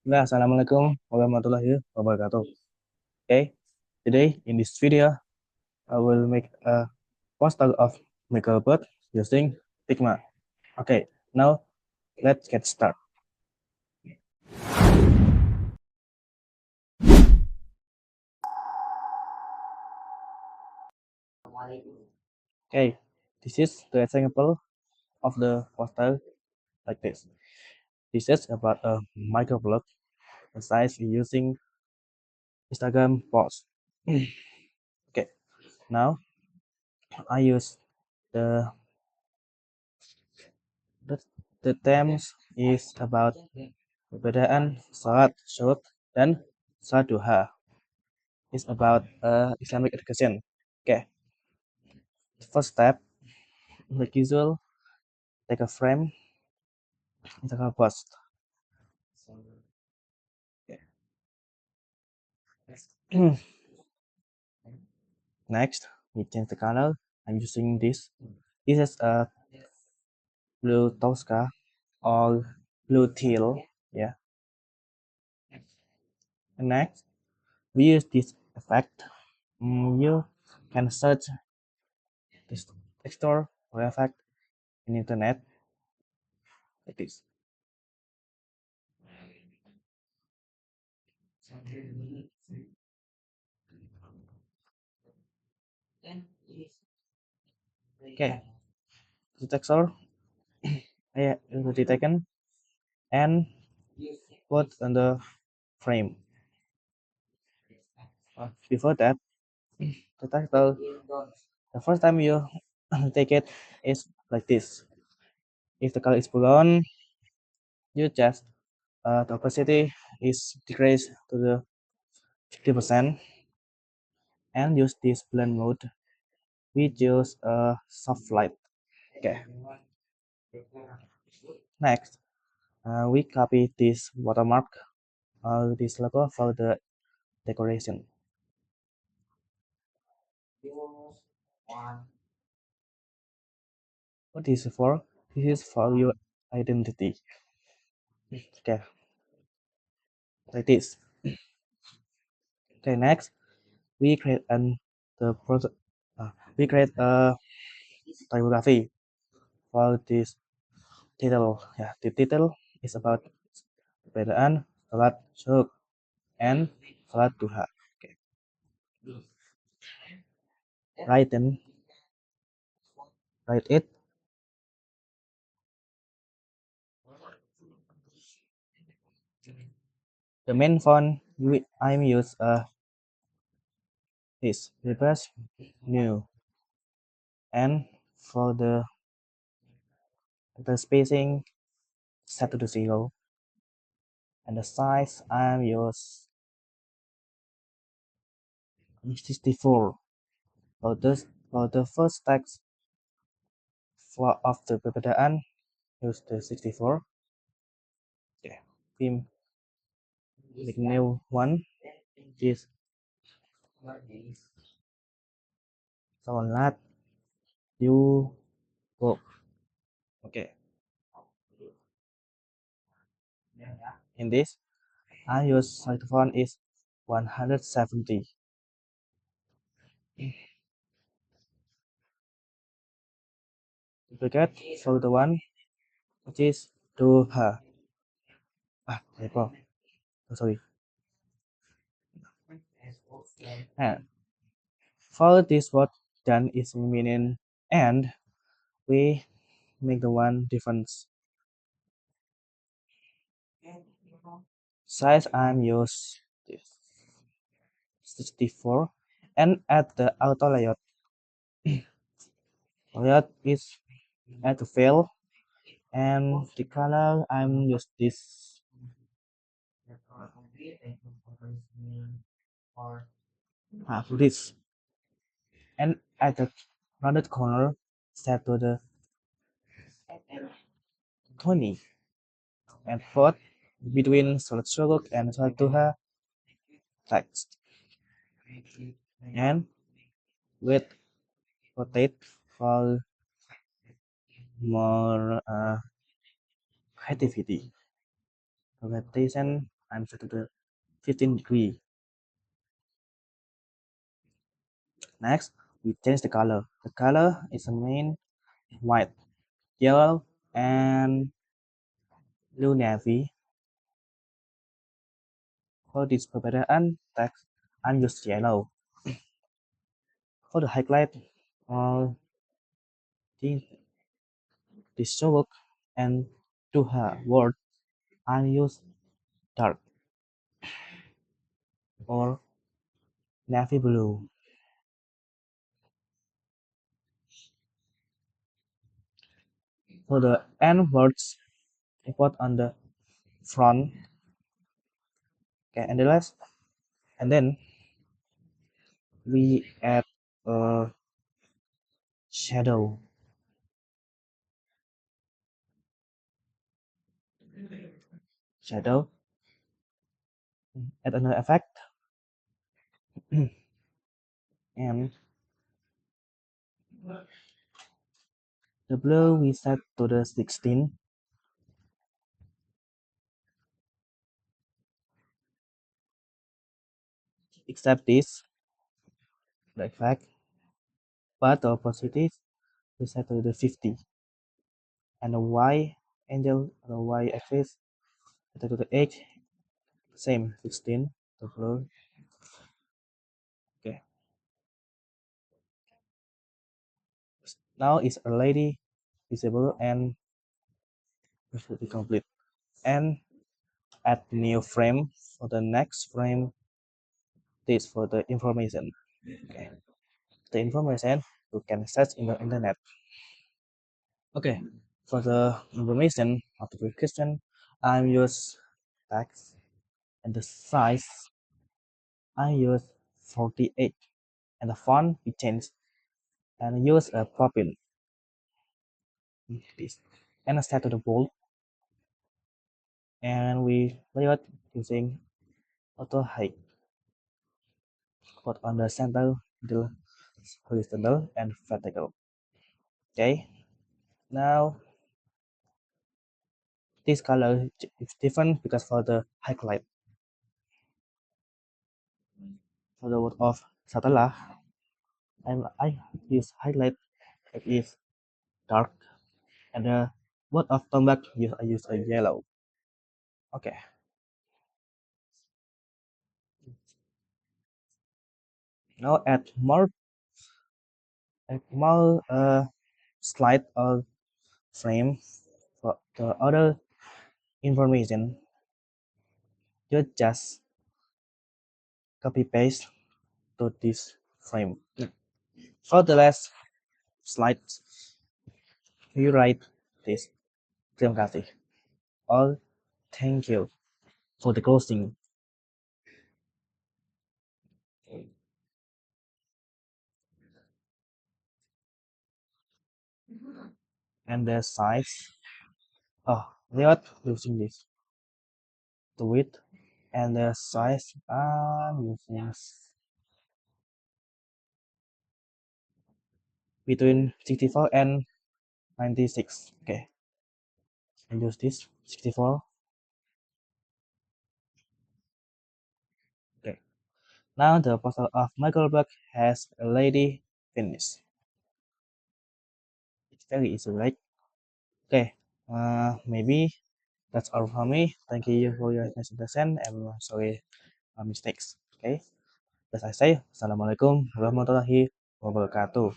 Nah, Assalamualaikum warahmatullahi wabarakatuh. Okay, today in this video, I will make a poster of Microblog using Figma. Okay, now let's get started. Okay, this is the example of the poster like this. This is about a microblog size using Instagram post. Okay, now I use the the, the themes is about perbedaan salat, syurut, dan salat duha. It's about Islamic education. Okay, the first step, like usual, take a frame, take a post. Okay. Next, we change the color. I'm using this. This is a blue Tosca or blue teal. Yeah. And next, we use this effect. You can search this texture or effect in internet like this. Okay, the texture I already taken and put on the frame. Before that, the title, the first time you take it is like this. If the color is brown, you just the opacity is decreased to the 50% and use this blend mode. We choose a soft light. Okay. Next, we copy this watermark or this logo for the decoration. What is for? This is for your identity. Okay, like this. Okay, next we create an the project. We create a typography for this title. Yeah, the title is about perbedaan salat syuruk and salat duha. Okay, write then write it. The main font I'm use is reverse new, and for the spacing set to the 0, and the size I'm use 64. For the first text for of the perbedaan use the 64. Okay, we make new one. This salat you go. Okay, in this I use microphone is 170. Duplicate for the one which is to her. Typo. Oh, sorry. And for this what done is meaning and we make the one difference. Size I'm use this 64 and add the auto layout. Layout is add to fill and the color I'm use this this and at the rounded corner set to the 20 and fourth between solid stroke and solid Tuha text and with rotate for more creativity rotation I'm set to the 15 degree. Next, we change the color. The color is the main white, yellow, and blue navy. For this purpose and text, I use yellow. For the highlight, uh, the, the stroke and to her word, I use dark or navy blue. For the end words, I put on the front, okay, and the last, and then we add a shadow, shadow, add another effect, and the blue we set to the 16, except this, the effect, but the opposite we set to the 50, and the y angle, the y axis, set to the h, same 16, the blue, okay. Now it's already visible and it should be complete. And add new frame for the next frame. This for the information. Okay, the information you can search in the internet. Okay, for the information of the question, I use text and the size I use 48 and the font we change and use a profile this and set to the bold and we layout using auto height. Put on the center, the horizontal and vertical. Okay, now this color is different because for the highlight. For the word of setelah, I use highlight that is dark, and the word of tombak I use a yellow. Okay, now add more slide or frame for the other information. You just copy paste to this frame. For the last slide, you write this. Terima kasih. Or thank you for the closing. And the size. Oh, layout using this. The width and the size I'm using between 64 and 96. Okay, I use this 64. Okay, now the poster of Microblog has already finished. It's very easy, right? Okay, maybe that's all for me. Thank you for your attention and sorry mistakes. Okay, as I say, Assalamualaikum warahmatullahi wabarakatuh.